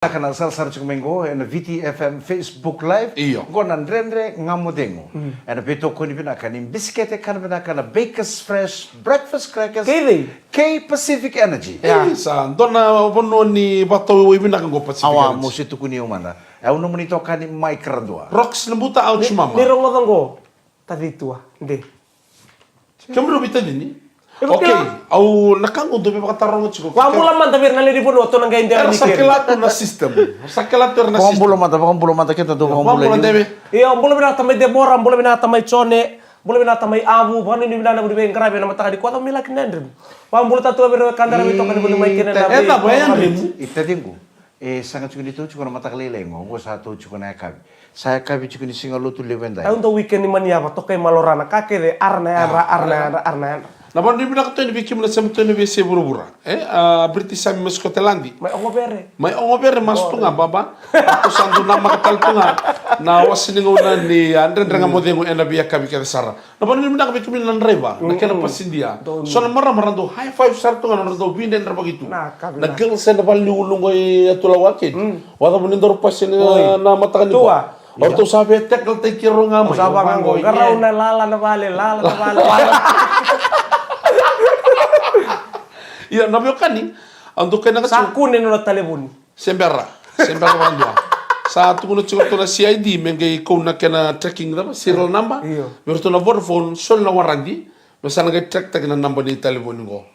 Kana sar chumengo na VTFM Facebook Live Iyo. gona ndrendre ngamodengo ana beto ko ni bina kanim biscuit kana kana Bakers Fresh breakfast crackers K Pacific Energy Sa dona bono ni bato ibina kango Pacific awa Energy. mo situ kuni umana au no monito kani microdoa Rocks na buta out mama. Ni rongo dango taditua ndi. Kamro bita nini? Iko Okay, kila- au nakango do be katarong chiko. Wa mula man tabir na liri bono to nang gainde Era ni sakelato na system. Sakelato na bombulo system. mata kita do Bombulo bombulo debe. Iya mbola bina tamay debora mbola bina tamay chone mbola bina tamay abu bani ni bina na budi ngarabe na mata di kwata mila kinendrim. Wa mbola tatu biro kandara mi to kan budi mai kinen na. Eta bayan rim. itadingu sangat chukuni to chukuna mata kalilengo go satu chukuna kabi saya kabi chukuni singalo tu lewenda Ay undo weekend ni mania ba to kay malorana kakede arna. Na bono ibina kato ni bikim na semto ni bese burubura. British Sami Scotland. May ongo bere. May ongober mas tunga baba. Ako sandu na makatal tunga. Na wasiningo na ni andre nga modengo ena biya kabi kada sara. Na bono ibina kabi kumi na driver. Na kena pasindia. So na marando high five sar tunga na do binden ra bagitu. Na, kabi Na na. gil sen bal ni ulungo atula wakid. Wada bonindor pasin na matakan ni Tua. Orto sabe tekal te kiro nga mo. Usaba ngango garau na lala na vale. Iya nabyo kani. Ando kena kacu. Sakun ni no talebun. Sembera bandua. Sa tukuno chiko to na CID mengay ko na kena tracking na serial number. Iyo. Meron to na Vodafone sol na warandi. Basta na track tag na number ni telephone ko.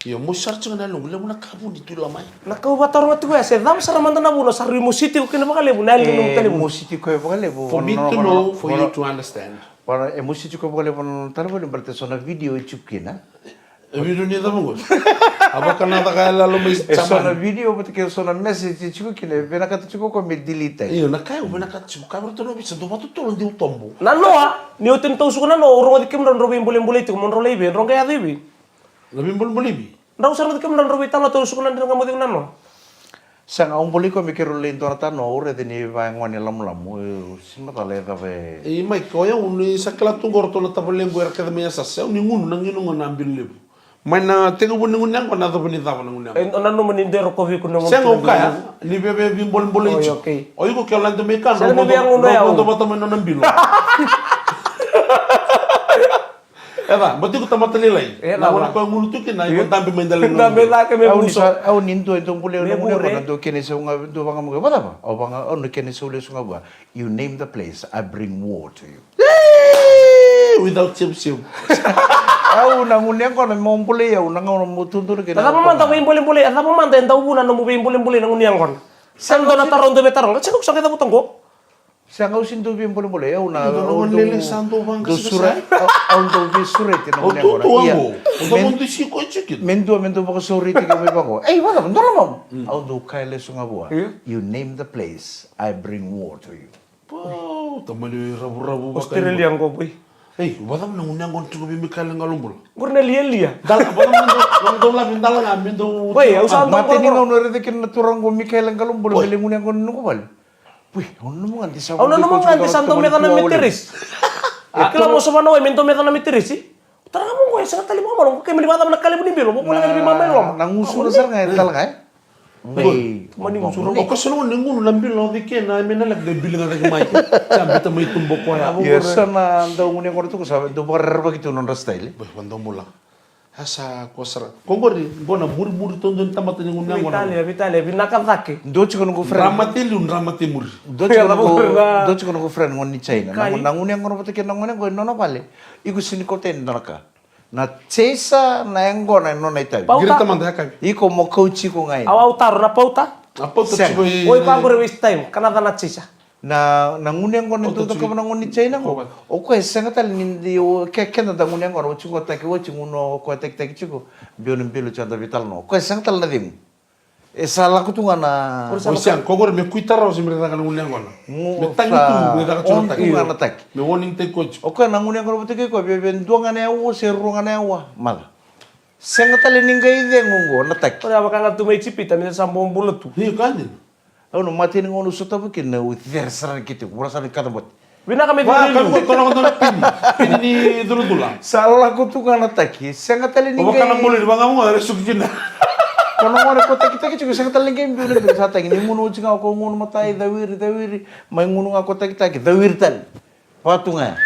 Iyo mo search na long le mo na kabu dito lamay. Nakau batar matu ya se dam sara manda na buno sa Rimo City ko kina bakale bu nal no talebun. musiti ko bogale bo For me to know, for you to understand. para musiti ko bogale bon talbo berarti sona video chukina Video ni da mo. Aba kana ta kaya lalo may sona chaman. video porque sona message chukina bena kata chuko ko me delete Iyo na kaya ubena ka chibu kabro to no bisa do batu to ndi utombo. Nano ni oten tau suka nano urong dikem ron robi boleh itu mon rolei ben rong kaya dibi. Labi bol bolibi. Ndau sar dikem ron robi talo tau suka nan ngamo ding nano. sang ang boli ko mikiro lento rata no ore de ni va ngwani lam sima tale da ve E mai ko ya uni sakala tu gorto na tapo lengo era kada meya sasa uni ngunu na nginu ngana ambil lebu. Mai na tengo buni ngunyang ko na tapo ni tapo na ngunyang. Nano menindero ko vi kuno ngom. Sengo kaya ni bebe bimbol bol Oy, itu. okay. Oy ko kaya lando me kan Sengo bebe ang uno ya, do bata me na nambilo. Eva, bati ko tamata nilai. Na wala ko ngunu tu kina ko tambe mendal. Ndambe la ke me au buso. au ninto entong boli no Me mo bure. na do kene se unga do banga mo bada ba au banga on kene se ule sunga ba you name the place I bring war to you Without chip. au na ngunyang ko na mo boli au na ngau mo tuntur kene Tata mamanta ko boleh. Tata mamanta ndau buna no mo boleh nang uniang kon. Sando na taron do betarong. Chekok sa kita butang ko. sang au sinto bien boli au na Ito naman lele santo bang do kasi sura au do be sura te na O ngunyang ko tu iya amo. O mundo si ko chikit. mendo baka suri te ka me bako eh wala ndo mo au do kaile sunga bua you name the place I bring war to you Pau, tamali rabu-rabu ba kayo. Australia ko boy. Hey, badam na ngunyang kon tugo bimikal ng alumbol. Gurna lia. Dal badam nang do la bindal nga mindo. Boy, au sa mati ni ko. ngau nore de kin naturang ko Mikael ang kalum bolo beli ngunyang ko nuko bal Wih, ono mo nganti sa Au nano mo nganti santo me na mitiris. Kila mo sa mano mento me na mitiris. Tara mo ko sa tali mo mo ko kay malibata na kalibu ni bilo. Mo ko lang ni mama lo. Nanguso na sar nga tal nga May Mani mo suro. O kasi naman ninguno lambil no di ken na minalag de bilang nga gamay. Sabi ta may tumbo ko ya. Yes na daw ngunyang ko to ko sabi do barba kito non style Boy, wanda mo lang. Hasa ko sara. Kongori, bona muri tondon tamata ni ngunyang ko. Vitalia binakatake. do chiko no friend Ramati muri. do chiko Alam mo na- do chiko no friend ngoni China Kai. nangunyang ko pati kin nangunyang ko no pale iku sini ko ten naka na chesa na engo na no na itai Pau- Girita man da kay. iko mo coach ko ngai Au taro na pauta. Apo to Sen. chiboy. Oi pagore waste time. Kanada na chisa. na nangunyang ko nito to kamo ngoni China ko o ko esanga tal nindi o kekena da ngunyang ko chungo ta ke o chungo ko tek chugo bion bilu chanda vital no ko esanga tal na dim esala ko tunga na O siang, kongori me kuitara o simre daga ngunyang ko. Mo Me tangi sa- tu me daga on chota. tunga na tak. Me warning te coach. o ko nangunyang ko pati ko be duanga na o se runga na wa mala senga tal ningai de ngungo na tak Ora bakanga tu mai chipita ni sambong buletu. Hiyo kanin. no mati ni ngono sota bukin na with their sar kiti wala sa kata bot Bina kami Wah, kami ko dulu. tolong tolong pini. Pini ni dulu-dulu. sala ko tunga na tak senga tal O baka nang ningai muli, baka mo, resuk dyan na. Kono ngone ko taki juga sang taling game biu ni sa taki ni munu jinga ko ngunu matai dawiri mai ngunu ko taki dawiri tan patunga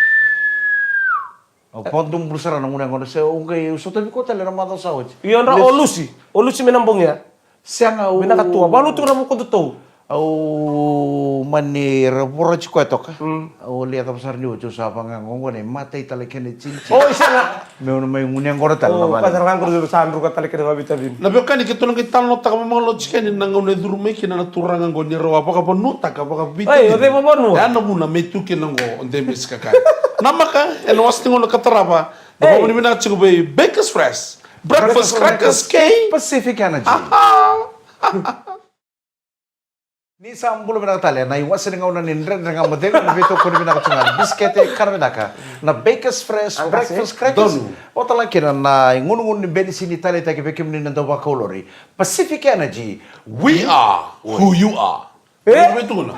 pontung bersara nang ngune ngono se ungai usota bi kota le ramada sawaj Iyo na olusi menambungnya. siang au Bina katua, balu tu na mo kontuto. au mani rapora ci ko toka au lihat besar ni ucu sa panga ngone matai tale kene cinci Oh isa na. me mai ngune ngoro tal Oh na pasar nganggur dulu sandru ka tali kene babita bin. Na bioka ni kitulong kital no taka mamang logika ni nangone durme kina na turang ngo ni ro apa ka ponuta ka apa ka bita. Ay, ode mo bonu. Ya na muna metu kina ngo onde mis ka kai. Namaka el was tingo no katarapa. Ba mo ni mina chigo be Baker's Fresh. Breakfast crackers cake. Pacific Energy ni sambulo bina tale na iwas nga una ni ndre nga modelo na bito ko bina katsunga biskete karbe daka na Baker's Fresh breakfast crackers o tala kina na ngun ni beni sini tale take bekim ni ndo ba kolori Pacific Energy We are who you are. Betul na.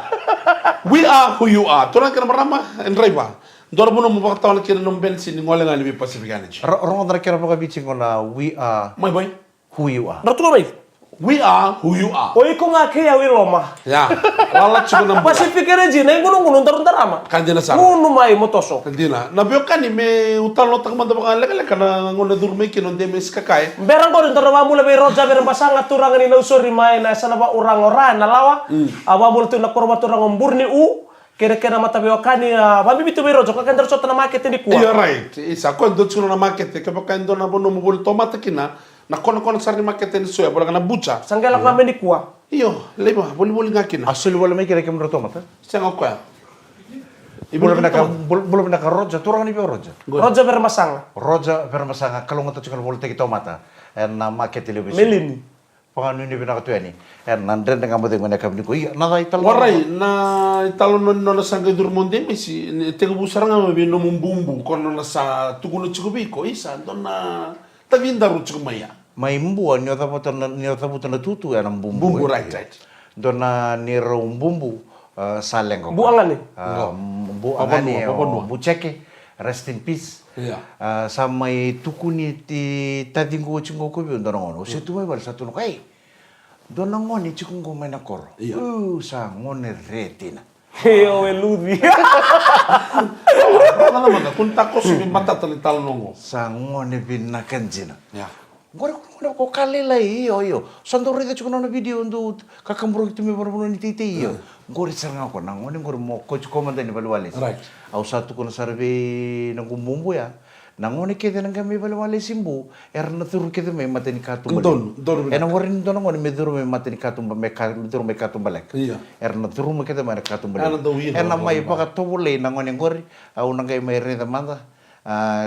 We are who you are. Tulang kena marama enraiba. Dor mo mo bakta kina no bensin ngole ngali be Pacific Energy. rongo na kira paka bichi ngona we are My boy. who you are Ratu mai. We are who you are. Oi ko nga kaya wi Roma. Ya. Lala chigo na Pacific Energy na ngunu ntar ama. Kandina sa. Ngunu mai motoso. Kandina. Na bioka ni me utal no takman da baka leka kana ngone durme kino de mes kakai. Berang ko ntar wa mula be roja berang basanga turang ni na usori mai na sana ba orang na lawa. Awa mula tu na korba turang omburni kira-kira mata bewakani babi bitu be roja ka kandar sota na market ni kuwa. You're right. Isa ko ndo chuno na market ke baka ndo na bono mo bol tomate kina. Na kono sarni market ni soya bola kana bucha. Sanggala ka ni kuwa. Iyo, leba boli ngakina. asul wala mai kira kemro tomata Sanga ko ya. Belum nak roja, turang ni bio roja. Roja bermasanga. Roja bermasanga kalau ngata cakal bol teki tomata. Na market ile bisi. Melin. Pangan ni bina katu ni. Nandren dengan mode ngone kam ni ko. Iya, nada ital. Warai na italo no sanga durmonde mesi te ko busaranga mo no mumbumbu kono na sa tukuno chikubi ko isa donna tavinda ru chikumaya. Mai mbu ni ota putan tutu ya nam bumbu. Bumbu right. Dona ni rom bumbu saleng ko. Buangan ni. Bu angani bu ceke. Rest in peace. Iya. Samai tukuni ti tadingo chingo ko bi ndona ngono. Se tu mai bal satu no kai. Dona ngoni chikungo mai na kor. Iya. Sa ngone retina. Heo eludi. Mana mana kun tako subi mata tali talo nongo. Sa ngone bin na kanjina. Ya. Ngore ko kalela iyo. Sando rede chikuno na video ndu kakambro kitumi barbono ni tite iyo. Ngore saranga ko nang ngone ngore mo ko komanda ni balwales. Right. Au satu kono sarve nang kumbumbu ya. Nang ngone kede nang kami balwales simbu. Na turu kede me mateni katum. Don. Ena warin don ngone me duru me mateni katum me duru me katum balek. Iya. Na turu me kede me katum Ana balek. do wino. Ena mai baka tobole nang ngone ngori au nang kay mai reda manda.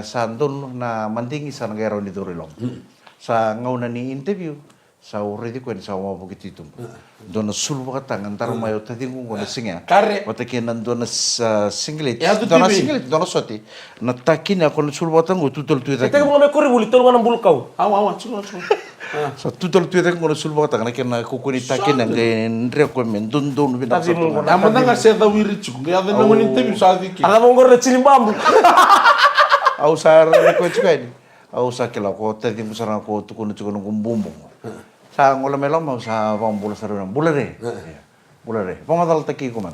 Sandun na mandingi sa nang ero ni durilong. Sa ngauna ni interview sa already ko sa mo bukit itum dona sulwa ka tangan taro mayo tadi ko na singa Kare. wata kenan dona singlet Ya, tu dona TV. singlet dona soti na takina ko sulwa tango tutol tu Kita mo may kuri buli tolong nang bulkaw. Awa chulo. sa tutol tu ko sulwa ka tangan kena ko kuni takina ngre ko men don bina Tapi mo Na mandanga se da wiri chuko. Ya da no ni tebi sa diki. Alam mo ngor na bambu. au sar ko chukani au sa kila ko tadi musara ko tukun tukun gumbumbu sa ngola melom mau sa bang bula saruna bulare pamadal taki ko man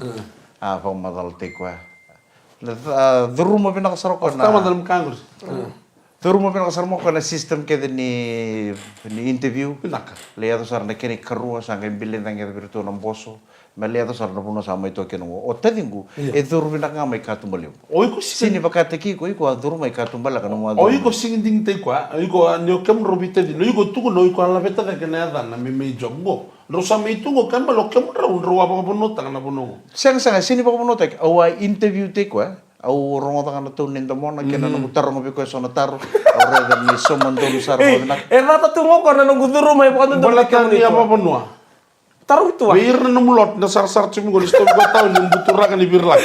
pamadal taki ko duruma bina kasaro ko Tama na dalam kangus. duruma bina kasaro mo ko na system ke ni interview Pinaka. leado sar na kini karua sa ngin bilin nang virtu ng boso meliado sar na puno sa mai to kenu o tadingu duru bina nga mai katumbaliw Oi ko sini. sini bakate ki ko iko duru mai katumbala kana mo Oi ko sing ding te kwa. Oi ko nyo kem robite di. Oi ko tuko no ko ala beta da kana da na me jongo. Rosa me tungo kan lo kem ra un ro apa bono tanga na bono. Sang sini pa mo tek awa interview te ko au rongo tanga to nin do mona kena no tar mo ko so na tar au reda ni so mando sar mo na Rata tungo ko na nang guduro may pa kanto Bola kan ni apa bono. Taruh itu. Beir na numulot na sar chimi go listo ko taw ni butura kan ibir lak.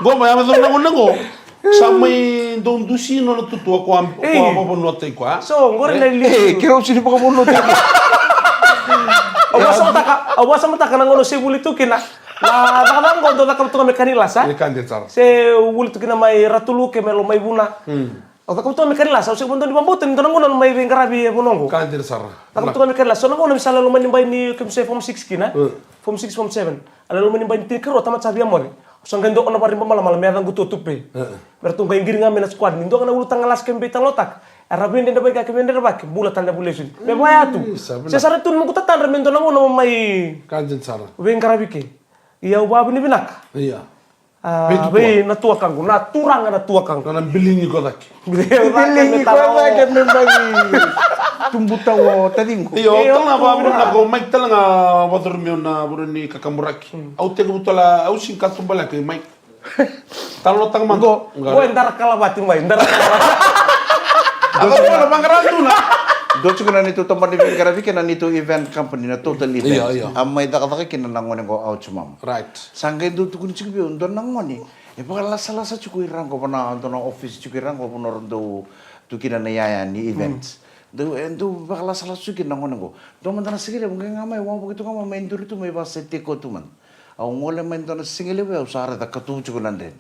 Go ma ama do na ngo. Samay don dusi no na tutu ko am ko apa bono te kwa. So, ngor na li. kira sini pa mo no te Awas sama taka nang ngono se buli tu kina. Na taka nang ngono taka tu kami kanila sa. Ni kan de tar. Se buli tu kina mai ratulu ke melo mai buna. O tak kutu mi kanila sa usik bunton di bambutin to nangunan may bingarabi bunongo. Kandir Sarah. Tak kutu mi kanila so nangunan misala lumani bay ni kimse form 6 kina. Form 6 form 7. Ala lumani bay ti kero tamat sabi amore. So ngendo ona pari malam malam merang gutu tupe. Bertung bay ngiringa mena squad nindo kana ulutang ngalas kembe talotak. Arabin den bay ka kembe bak bula tanda bulesun. Me baya tu. Sesara tun mo kutatan remendo nangunan may Kandir Sarah. bingarabi ke. Iya ubabu ni binak. Iya. Be na tua kanggo na turang na tua kanggo. Kana bilingi ko dak. Bilingi ko lagi membangi. Tumbuta wo tading ko. Iyo, tala ba bin ako Mike tala nga water mi na buruni kakamuraki. Au te butala au sing katumbala kay Mike. Talo tang mango. Go endar kalabati mbay, endar kalabati. Ako pala mangarandu na. Docho kana nito tampan ni Bingarabi kana nito event company na total event. Iya. Amay dakataka kinanangon ko out mama. Right. Sangge do tukun chikbi undon nangoni. E pagala sala sa chukui rango pana anto na office chukui rango pana rondo tukina na yaya ni events. Do endo pagala sala chukui nangon ko. Do man na sigile mo ngamay wa pagito kama may enduro tu may base teko tu man. Au ngole man na sigile we usara da katu chukunan den.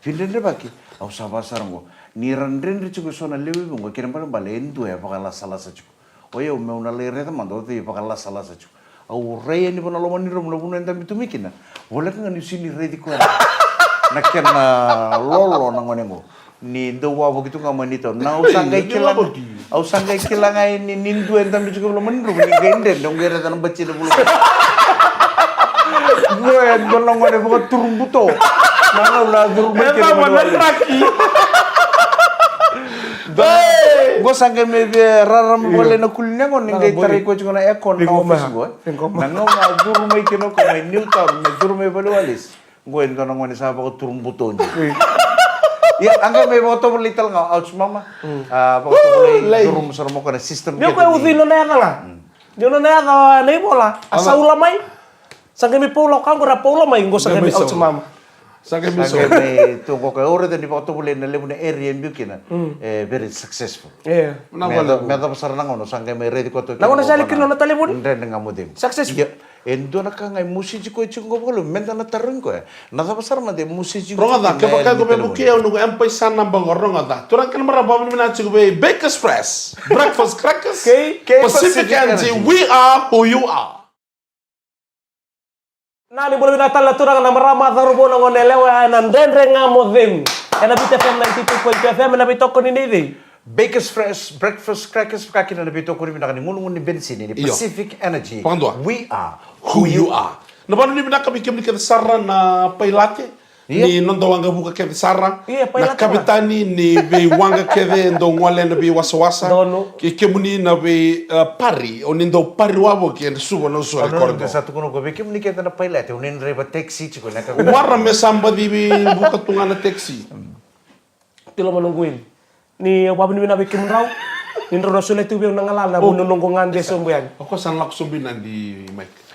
Filendre baki au saba sarango. Ni randren chukui sona lewi mo kiran pa bale endo e pagala sala sa chukui. Oye me una lere de mando te pagala sala sa chukui. Au rei ni bona lomani rom lo bunen tambi tumikina. Wala ka ni sini rei di ko. Nakena lolo nangonengo. Ni do wa begitu ka manito. Na usangay kilang ay ni nindu entam di juga lomani rom ni genden dong gere tan bacci de bulu. Gue dolong ngone buka turumbuto. Nana ulah turumbuto. Eta mananraki. Gue sangke me raram boleh na kulnya ngon ngai tarik ko cuma ekon na office gue. Nangau na duru mai kino ko mai new town me duru mai balu alis. Gue ento nang ngone sapa ko turumbuto. Ya angka me foto little ngau out mama. Foto boleh duru sermo ko sistem. Dia ko udino na nga. Dia na na nei bola. Asa ulamai. Sangke me polo kang ora polo mai ngo sangke me out mama. Sangke miso. Sangke me tungko ko ore den foto boleh na lebune area mbukina. Very successful. Yeah. Meda besar nangono sangke me ready ko to. Nangono sali kino na talibun. Ndren ngamudem. Successful. Endo na ka ngai musiji ko chungo bolo menda na tarun ko. Na besar ma de musiji. Ronga da ke bakal ko be buki au nugo empai sana bangor ronga da. Turang kan mara babu mina chigo be Baker's Press. Breakfast crackers. Pacific Energy. We are who you are. Nani boleh datang lah turang na marama darubo nang onelewa nan dendre ngamodem. Ena bit FM 92.2 FM na bitoko ni nidi. Baker's Fresh breakfast crackers kakina na bito ko rin nakani mulungun ni bensin ni Pacific Energy. Pangandua. We are Who you are. Na baru ni bina kami kami kita sarra na pailate. Ni nondo wanga buka kede sarra. Na kapitani ni be wanga kede ndo ngwale na be wasa-wasa. Ki kemuni na be pari. O nindo pari wabo ki subo no so recordo. Satu kuno ko be kemuni kede na pailate unin reba taxi chiko na ka. Warra me samba di be buka tunga na taxi. Tilo manungguin. Ni wabu ni bina be kemunrau. Ni ndo sule tu be nangalala na bununong ngande sombuyan. Ako san laksubinan di Mike.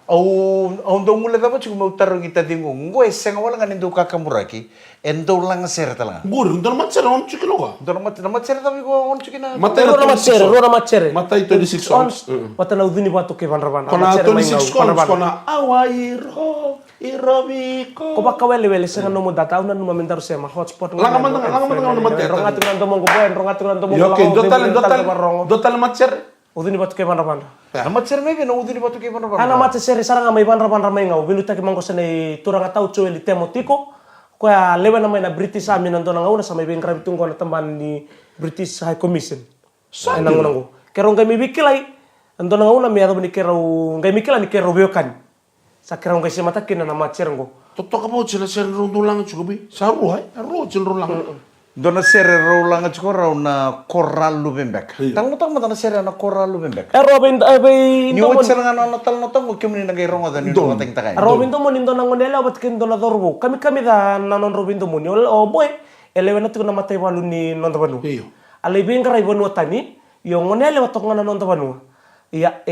Au ndo mula dapat cuma utaro kita tingung. Gue senga wala kan indo kakamuraki. Endo lang ser talang. Gur, ndo na matsera on chikino ka. Ndo na matsera tapi ko on chikina. Rona matsere. Matai 26 ons. Wata na udini watu ke vanravan. Kona 26 ons kona awairo irobiko. Ko baka wele senga no muda tauna no mamendar sema hotspot. Langa mandang no mater. Rongatu nan domo ko boen, rongatu nan domo. Yo ke dotal matser. Udini watu ke vanravan. Amat ser mebe no udini batu ke mana bana. Ana mate sere saranga mai vanravan ramai ngau. Bilu taki mango sene turanga tau cueli temo tiko. Ko ya lewe na mai na British Army nan dona ngauna sama iben krabi tunggu na tamban ni British High Commission. Enang ngonango. Kero ngai mi bikilai. Andona ngauna mi ado ni kero ngai mikila ni kero biokan. Sa kero ngai semata kina na matserengo. Toto ka po sila ser rundulang chugobi. Saru hai, aro cil rundulang. Dona sere rolang chiko raw na koral lubembek. Tang tang mata na sere na koral lubembek. Robin Ni wat sere nga na tal no tang ko kimni nagay ronga da ni no tang takay. Robin to mo nindo nang ngonela bat kin do na dorbo. Kami da nanon Robin to mo ni o boy. Elewe na na matay walu ni non tabanu. Iyo. Alay bin karay bonu tani. Yung ngonela watok nga non tabanu. Iya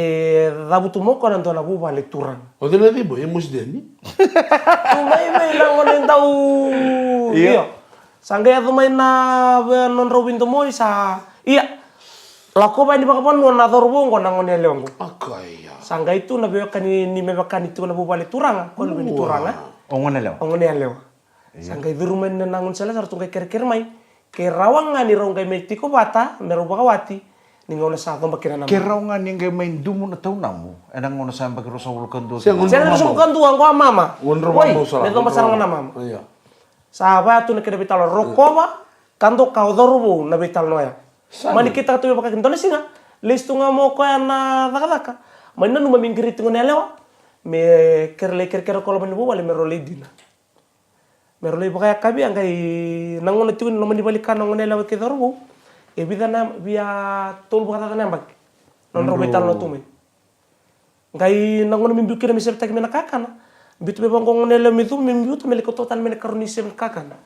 dabutu mo ko nan do na buba lekturan. O de la dibo, emos de ni. May lang ngonen daw. Iyo. Sangga ya main na non Robin to mo sa iya. Lako ba ni bakapan no na dorbo ngo nang ngone leong. Akaya. Sangga itu na be kan ni me bakan itu na bubali turang ko ni turang. Ongone lew. Ongone lew. Sangga itu rumen na nangun sala sartu kay ker-ker mai. Ke rawangan ni rong kay metiko bata, meron bakawati, ningaw na sa akong bakira naman. Kiraw nga niyang may dumo na taon na mo. Anang nga sa bagay sa ulkan doon. Siya, Saya na gusto ko kanduan ko ang mama. Unro Woi, mo sa. neto masarang na mama. Iya. Sahabat tu nak kena bital rokova, kando kau dorubu na bital noya. Mani kita tu pakai kentone singa. Listu nga mo ko na daka. Mani nanu mamingkiri tu ngelewa. Me kerle kalau menibu wale merole dina. Merole pakai kabi angkai nangon tu no mani balikan nangon elewa ke dorubu. E bida na via tol buka tata nembak. Non ro bital no tume. Ngai nangon mimbu kira misep tak mena kakana. Bitu be bangkong nele mitu mimbiutu mele kototan mele karunisem kakana.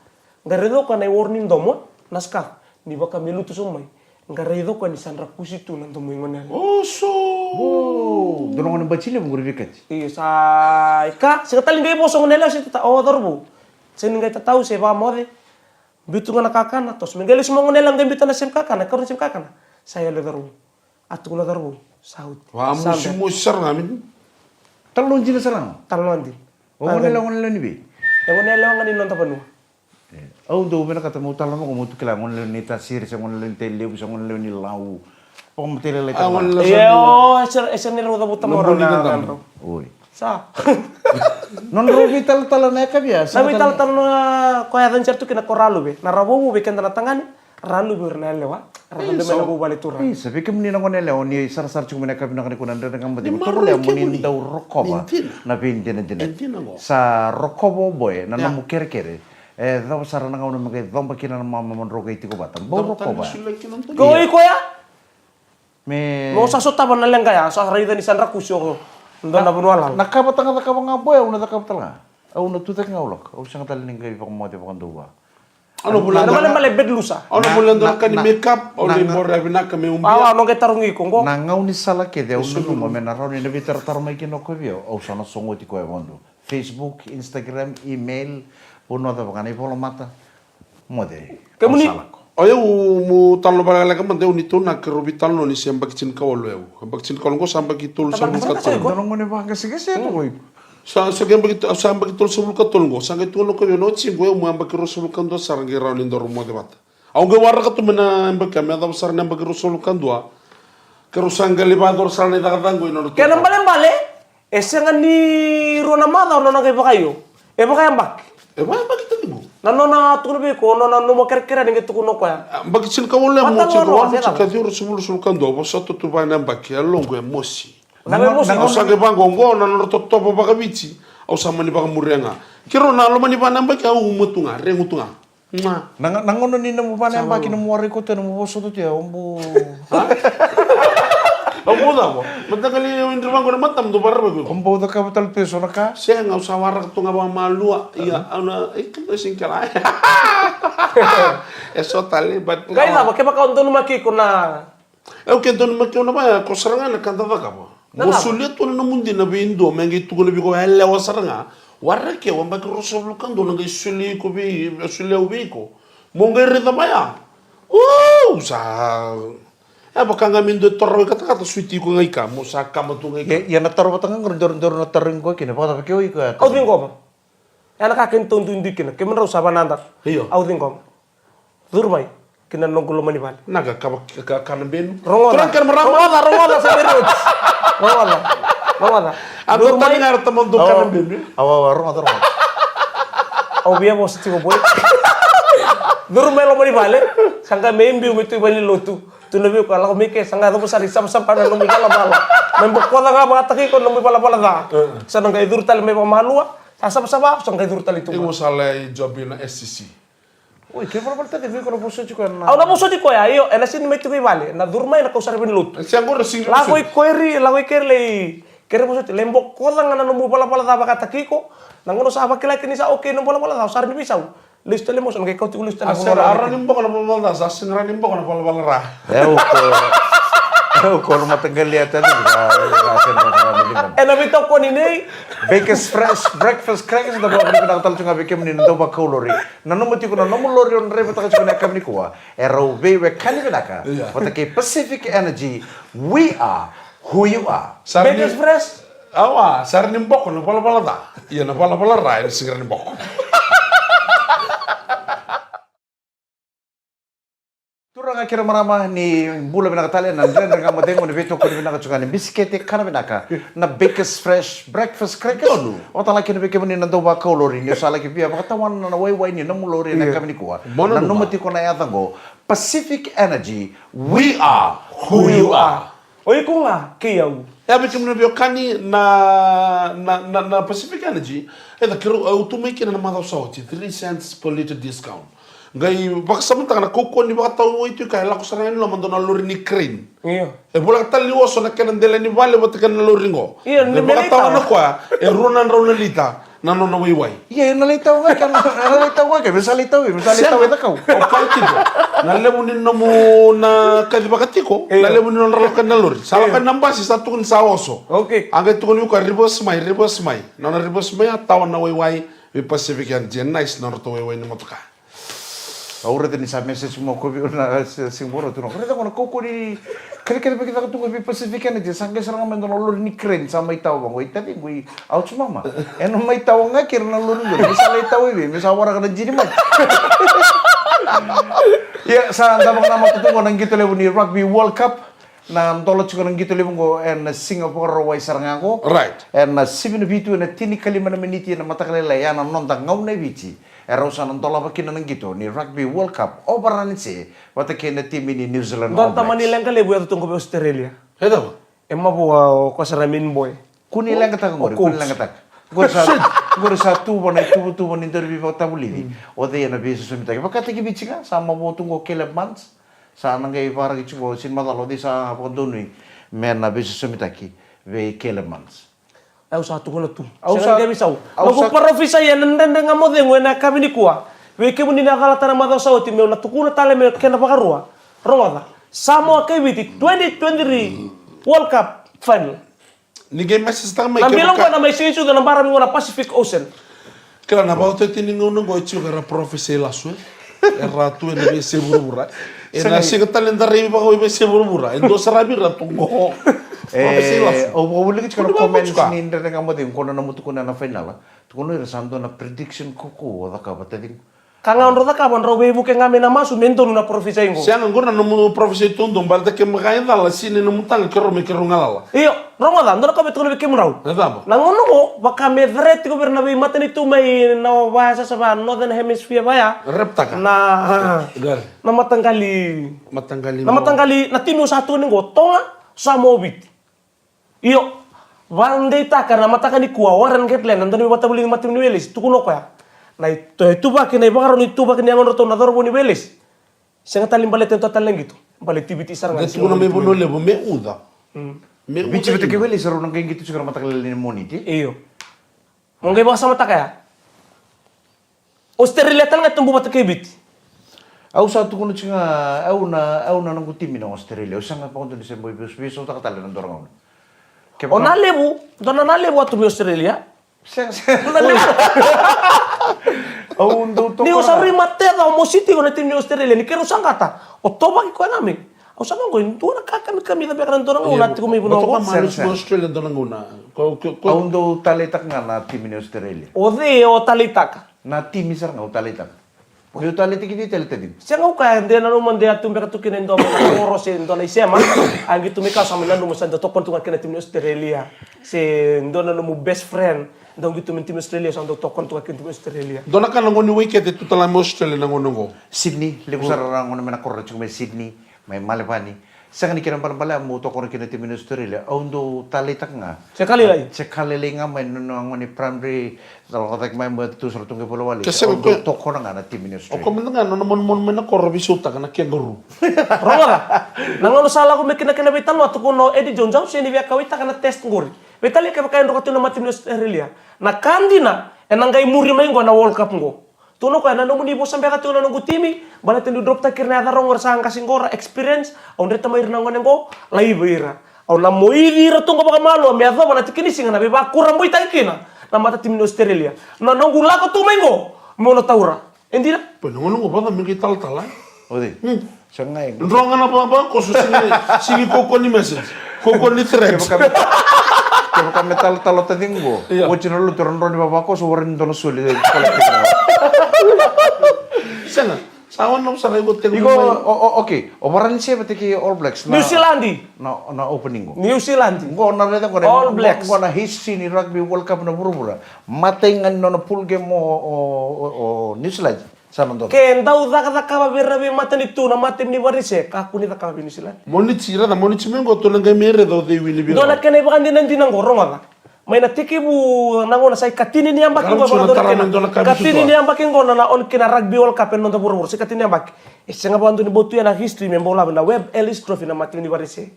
Ngaredo ka na warning domo naska ni baka melutu sumai. Ngaredo ka ni sandra kusitu nanto mo ngonel. Oh, so. Oh, doon nga nang bachile mo guribikat. Iya sa ika sekali ngai bosong nele situ ta o dorbu. Sen ngai ta tahu se ba mode. Bitu ngana kakana tos mengele semua ngonel ngai bitu na sem kakana karunisem kakana. Saya le dorbu. Atu kula dorbu. Saud. Wa mo sar namin. Talon jina sarang. Talon din. O ngonela ni bi. Yang ngonel ngani non ta panu. Oh, do bena kata mo talon mo mo tukila ngonela ni ta sir sa ngonela ni tele sa ngonela ni lau. O mo tele ta. Iyo, ese ni ro da buta mo ro na. Oi. Sa. Non ro vital tala na ka biya. Na vital tal na ko ya dancer tu kina koralu be. Na rabo be kenda na tangani. Ralu be na lewa. Ralu be na bu bali turra. Ay, sabi ko ni ngonela o ni sar chuma na ka bina ka kunan dengan mbadi. Mo le mo ni daw rokoba. Na pindi na din. Sa rokobo boy na namu kere. Daw sara na ngawna magay domba kina na mama mon roga itiko batan. Bo rokoba. Koi ko ya. Me Mo sa sota ban na lang kaya sa rida ni Sandra kusyo ko. Ndo na bunwala. nakabatanga ka mga boy una nakabatal nga. Au na tutak nga ulok. Au sanga talin nga ipang mo te pakanduwa. Ano bulan Ano man male bedlusa. Ano bulan doon ka ni makeup o ni mo ravina kami Awa no ke tarungi ko ngo. Nangaw ni sala ke de unu mo me naraw ni nabi tar may kino ko bio. Au sana songo ti ko e mondo. Facebook, Instagram, email, puno da bangani polo mata. Mode. Kemuni. O eu mo talo bala ka man de unito na ke robital no ni sembak cin kawlo eu. Sembak cin kawlo ko sambak itul sa bukat. Dono mo ni ba kasi to ko. Sa sambak itul sa bukat tulgo. Sa tulo ko no cin go mo ambak rosul kan do sarang gira ni ndor mo de mata. Au ge warra ka tu mena ambak ka me da sar na ambak rosul kan do. Ke rusang galibador sar ni da dango no. Kaya bale. Ese nga ni rona mada no na kay bakayo. E bakay ambak. E ba ambak ito mo. Nano na tukuno be ko no mo kerkera ni tukuno ko ya. Ambak cin kawlo mo cin Matalo, ro sila. ka di rosul kan do. Bo sa tu ba na ambak ya longo e mosi. Nabe mo Au sa ke bango ngo na no to topo baka bici. Au sa mani baka murenga. Kiro na lo mani bana mbaki au mutunga rengutunga. Ma. Nangono ni mo pa na ba kino mo wari ko te mo boso to te ombo. Au boda mo. Mata kali yung indro bango na matam do barba ko. Ombo da kapital peso na ka. Siya nga sa warak tunga ba malua. Iya ana itu sing kala. Eso tali bat. Gay na ba ke baka ondo maki ko na. Eu que dono makyo na ba ko saranga na kanta ka ba. Mosulia to na mundi na bindo mengi tugo lebi ko helle wa saranga. Warra ke wa mbaki rosoblu kan do nga isuli ko bi isuli ubi ko. Mo ngai rida ba ya. Sa baka nga mindo torro kata suiti ko ngai ka mo sa kama to ngai ka. Ya na taro batang ngor na taring ko kine pa ke oi ko. Au din ko ba. Ana ka ken tondu indikina ke men raw sabananda. Iyo. Au din ko. Durmai kina nongkulo mani bal. Naga kanan ben. Rongoda. Turang kan merama. Rongoda sa berut. Rongoda. Aku tadi ngar teman tuh kanan ben. Awa rongo taro. Au biya mo sa tibo boy. Durmai lo mani bale. Sangka membi umitu bali lotu. Tu nabi ko ala ko mike sangka to sa sam pana no mikala bala. Membok nga mga taki ko no mi pala da. Sa nang idur tal may pamalua. Sasab-saba sangka idur tal itu. Imo salai jobi na SCC. Oi, ke pala te vi ko no poso chiko na. Au na puso di ko ya iyo, ena sin metu ko vale. Na durmai na ko sarben lut. Siang ko sing. Lagoy kerle. Kere puso lembok ko lang na no mo pala da baka taki ko. Nangono sa bakila kini sa okay no pala da sar ni bisaw. Listo le mo son kay kauti ulis tan Asar aranim bok na pala da, asin ranim bok na pala ra. Eu ko no matagal yata ni ka. Ena bitaw ko ni nei. Bakers fresh breakfast crackers da ba ko na tal tunga bikem ni do ba kolori. Nano mati ko na no lori on re bata ka na kam ni ko. Ero we kani benaka. But ke Pacific Energy, we are who you are. Bakers fresh. Awa, sarnim bok na pala da. Iya na pala ra, sing ranim bok. Turang akhirnya marama ni bula binakatali na ndren nga madengo ni Vito ko ni binakatsukan ni biskete kana binaka na Baker's Fresh breakfast crackers. O tala kini beke ni nando ba kaulori ni sala ki bia bakatawan na way ni namulori na kami ni kuwa. Na numati ko na yatango Pacific Energy, we are who you are. Oi ko nga kiyaw. Sabi kami na kani na Pacific Energy, da kiro automake na mga sauti 3 cents per liter discount. Gai baka samantang na kuko ni baka tao ito kaya lako sa rin naman doon na lori ni crane. Iyo. Bula ka taliwoso na kanandela ni vale bata ka na lori ngo. Iyo, baka tao na kwa runan raw na lita nano na wiway. Iya, nalitaw nga ka, misalitaw ita ka. O kaltiko. Nalemunin na mo na kadibakatiko, nalemunin na ralo ka na lori. Sala ka nambasi sa tukun sa oso. Okay. Ang tukun yung ka reverse may. Na reverse may tao na wiway may Pacific Energy. Nice na rato wiway na matuka. Ahora teni sa message mo ko na simboro tu no. Kaya ko na koko ni kaya kita tungo bi Pacific Energy sangge sarang men lolo ni crane sa may taw bango itati gui ouch mama. Eno may taw nga kir na lolo ni misal taw ibi misal wara ka na jini man. Ya sa dabang na matutungo nang gitu lebu ni Rugby World Cup na tolot ko nang gitu lebu ko en Singapore way sarang ako. Right. En sibin bitu na tini kalima na miniti na matakale ya na nonta ngaw na bici. Erosa nang tola pakin nang gitu ni Rugby World Cup obaran si wata kena tim ini New Zealand Don taman nilang kali buat tunggu be Australia. Heda ba? Emma buwa ko sa ramin boy. Kuni lang katak ngori, kuni lang katak. Gor sa tubo ni interview pa tabuli. O de na bisu sumita. Bakit ki bichinga sama mo tungo kelab months. Sa nang gay para ki chugo sin madalo di sa pondoni. Men na bisu sumita ki ve kelab months. Au sa tu kono tu. Au Sa sa- gabi sau. au Lagu sa- parofisa ya nenda ngamo de ngena kami ni kuwa. We ke muni na kala tana madau sau ti me na tukuna tale me kena pakarua. Ronga. Samoa ke biti 2023 World Cup final. Ninguém mais se está mais Na bilang ko na may sinsu na bara mi ngona Pacific Ocean. Kaya na ba ito tiningaw nung goitsi ka ra profesi laso ratu na be se burubura. Na singa talenta ribi pa ko be se burubura. Endo sarabi ratu go. Profesi laso. O wala ki Kuno chukano ba comments buka? ni ndere nga mo din kono na mutu na final. Tukono ira santo na prediction ko da ka batading. Kanga on rota ka bon robe bu ke ngame na masu mento na profisa ingo. Siya nga ngona no profesi tundong balda ke makain dala sine no mutang kero me kero ngalala. Iyo, ronga da, ndona ka betul be kemurau. Nada ba? Nangono ko, baka may threat ko na may matani tu may na bahasa sa Northern Hemisphere ba ya? Repta ka. Gal. Na matanggali. Matanggali. Na matanggali na timo sa tuning ko tonga sa mobit. Iyo, wande ta ka na matakani kuwa waran ke plan ndoni wata buli matim ni welis tukuno ko ya. Na itu ba kinai bakaro ni tu ba kinai ngono to na dorbo ni welis. Sanga talim balet to talang gitu. Balet tibiti sarang. Dati ko na may buno lebo me uda. Me Bici betul ke weli seru nang kayak gitu juga matakale ni moniti. Iyo. Mongge ba sama takaya? Australia tanga tumbu bata kebit. Au sa tu kono chinga au na nang tim na Australia. Usanga pa kondo ni sembo bisu ta katale nang dorong. O nalebu, dona nalebu atu Australia. Sen Nalebu. au ndo to. Ni usari matera o mositi ko na tim ni Australia ni kero sangkata. O toba ki ko nami. O sama ko intu na kami da beran dorong o nati ko may buno Bato ka ko. manus mo Australia doon ang una. Au ndo taletak nga na tim ni Australia. O de o talitaka. Na tim isar nga taletak. Pagyo taletik di taletak. Siya nga ka hindi na naman de atum beka tukin endo mo oro se endo na isema. Ang gitu mi ka sa minan mo sa to kon tu ka tim ni Australia. Se endo na mo best friend. Endo gitu min tim Australia sa endo to kon tu ka tim Australia. Doon ka nang uni weekend ito tala mo Australia nang unong Sydney, lebu sarang ngono mena korre chung may Sydney, may Malapani. Sa kani kinang pala mo to korre kina tim ni Australia. Au ndo taletak nga. Sekali lagi. Sekali nga may nung ni primary kalau kata may mo tu sur tunggu pulau wali. Kasi Au ko- ndo toko na nga na tim ni O Australia. kami nga, no naman mo na ko rabisuta ka na kangaroo. Ronga ka. Nangono sala ko mekina kina betal watu kuno Eddie Jones Jones ni via kawita kana test ngori. Betali ka kain rokatu na matim ni Australia. Na kandina enang gai muri mai na World Cup ngo. Tuno ko na muni bo sampai ka tuno nunggu timi, bala tendu drop ta kirna ada rongor sang kasingora experience, on reta mai nang ngo lai beira. Au na moiri ratung ka malu me ava bala tikini singa na beba kurang boy tangkina. Na mata tim ni Australia. Na nunggu la ko tu mengo. Mo taura. Endira? Pwede nga nung ba na may tal-tala? Odi. Sangay. Ndronga na pa ko so sige koko ni message. Koko ni threads. Kaya kami talo tading go. Iya. Wajin lu turun ron di baba ko so warin dono suli sekolah kita. Sana, Sawan nam sa regot ke Iko okay. Obaran siya batiki All Blacks New Zealand. na opening ko. New Zealand. Ngo na reda ko All Blacks. Ngo na history ni Rugby World Cup na burubura. Matengan no na pool game mo o New Zealand. Sama ndo. Ken daw da ka bera be matan itu na matem ni warise ka kuni da ka New Zealand. Moni tira da moni chimengo to lenga mere do de wini bi. Dona kene bakan dinan dinan gorong ala. May natiki bu nango na say katini ni ambak Karam ko suna ba taranan dona kabi katini sutua. ni ambak ngo na on kina Rugby World Cup no da burubur si katini ambak. Senga ba andu ni botu ya na history membo la na Web Ellis Trophy na matem ni warise.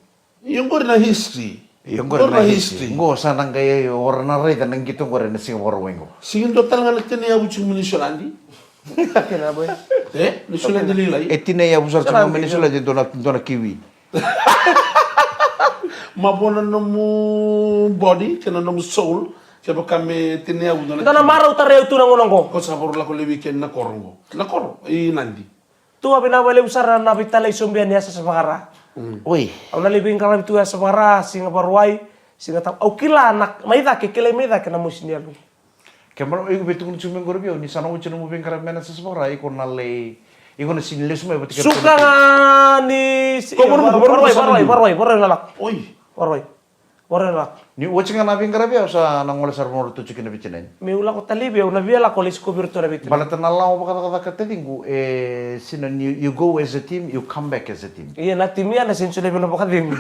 Yung na history. Yung na history. Ngo sanang kay orang na reda nang gitong gore na Singapore wengo. Singin total nga nagtini ya buching New Zealand. Kena boy. New Zealand lilay. Etine ya busar sa mga Venezuela din dona kiwi. Mabona no mu body kena no mu soul. Kaya kami tiniya udon. Dana maraw tareo tu nango nango. Ko sabor la ko le weekend na korongo. Na kor i nandi. Tu abi na wale usara na bitalay sumbian ya sa sabagara. Oi. Au na libing kala tu ya sabagara singa parwai singa tap au kila nak maida ke kele maida ke na musinia lu. Kemar iku betul cuma gorbio ni sana ucap mau bengkar mena seseorang ikon nale ikon sinile semua betul. Suka nga ni parwai lalak. Oi. Parwai lalak. Ni ucap nga bengkar bio sa nangol sar moro tu cikin bicinen. Me ula ko talibi au na biela ko lisko virtu na bitin. Balatan Allah kata kata tinggu sinan you go as a team you come back as a team. Iya na timia na sinsu level na bakadim.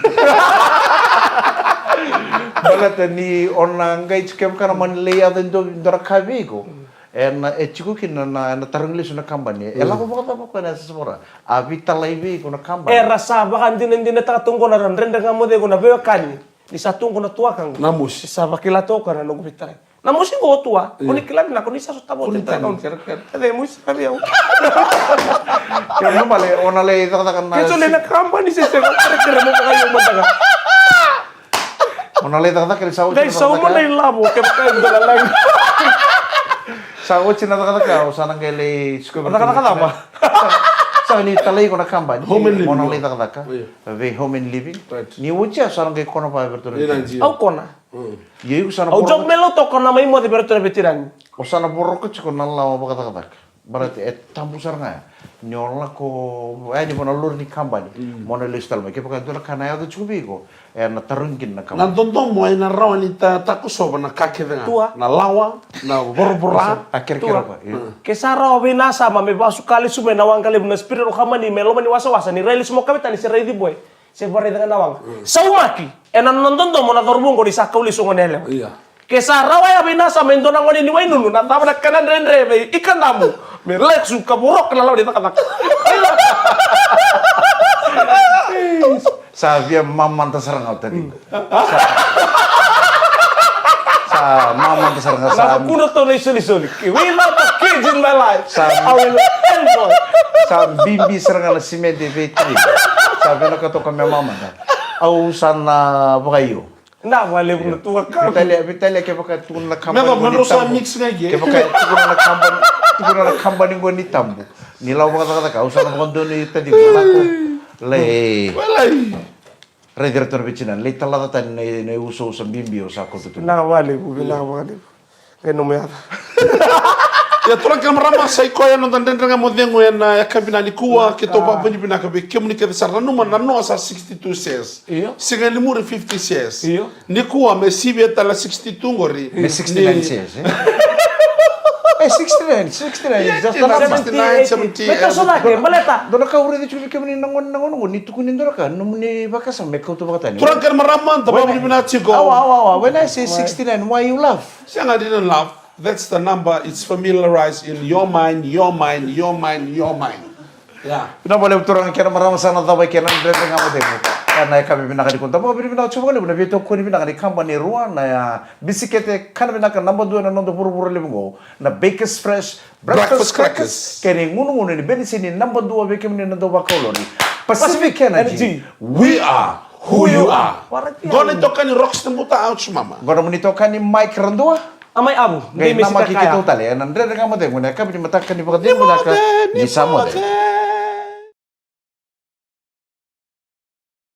Balatan ni orang ngai cikem kana man leya den do dorakabi ko. En chiku kin na tarungli suna kambani. Ela ko bakata ko na seseorang. Abi talaibi ko na kambani. Rasa bakan din ta tungko na ran renda nga mo de ko na beo kani. Di satu ko na tuwa kang. Namus. Sa bakila to ka na no bitay. Namus ko tuwa. Kuni kilab na kuni sa tabo tin ta kaun ker. Ade mus sabi ako. Kaya mo mali onale kata na. Keso le na company se mo ker mo ka kayo mataga. Onale kata kali sawo. Dai sa mo na labo ke ka dala lang. Sawo cina kata ka sana ngele sko. Kata apa? Sa ni talay ko na kambani. Home and living. Onale kata ka. Ve home and living. Ni ucap sana ngele kono pa bertu. Au kona. Yeku sana Au jog melo to kona mai mo de bertu na betiran. O sana borok ko na lawa ba kata. Berarti tambusar nga. Nyola ko ni mona lur ni kambani. Mona listal me ke pa ka kana ya do chubi ko. Na tarungkin na kambani. Nantontong mo ay narawan ita takusoba na kake Tua. na lawa na borbora. Akhir kira pa. Kesara binasa mame basu kali sume nawang kali buna spirit o kamani melo mani wasa ni relis mo kami tani si ready boy. Se bare dengan nawang. Saumaki enan nonton mo na torbong ko di sakauli sungon hele. Iya. Kesara waya binasa mendo nang ngoni ni wainunu na tama na kanan renre ikan namu. Merlek suka borok na law di takatak. Sa mamman tasarang out tadi. Sa mamman tasarang Sa sa kuno to na isuli-suli. We love the kids in my life. I will enjoy. sa bimbi sarang na simente vetri. Sabi na kato kami mama na. Au sana bakayo. Na wale mo tuwa ka. Bitali ke baka tukun na kambani. Mega merusa mix nga ye. Ke baka tukun na kambani ngo ni tambu. Nilaw baka kata ka usana kondo ni tadi ko. Le. Walay. Redirector bicinan. Le talada tan ne uso sa bimbi o sa ko tutu. Na wale mo bila wale. Kaya no me Ya tura kamera sai ko ya no dan nga mo dengo ya na kabina ni kuwa ke to ba bani bina ka be kemuni ke sarra no man no sa 62 says. Iyo. Singa ni muri 50 says. Iyo. Ni kuwa me sibe tala 62 ngori. Me 69 says. 69. Just Yeah, the 69, 70. Meta sola ke maleta. Dona ka uri de chubi kemni nangon ni tukunin dora ka no ni bakasa me ka to bakata ni. Tura kamera man ta ba bani bina chigo. Awa. When I say 69, why you laugh? Singa didn't laugh. That's the number. It's familiarized in your mind. Yeah. Pina boleh turang kena marama sana tabai kena ndre ngamo demo. Karena kami bina kadi konta mo bina chuba le bina beto ko ni bina kadi company ruan na ya bisikete kana bina ka number 2 na nondo puru le ngo na Baker's Fresh Breakfast crackers. Kene ngunu ni benisi ni number 2 beke ni nando bakolo ni Pacific Energy. We are who you are. Warati Gonna toka ni Rockstar Muta Ouch Mama. Gora mo nito kani Mike Randua. Amay abu. Ngai nama kiki totale. Nandre ngamo demo na kami matakan ni bakade mo na ka ni samo de.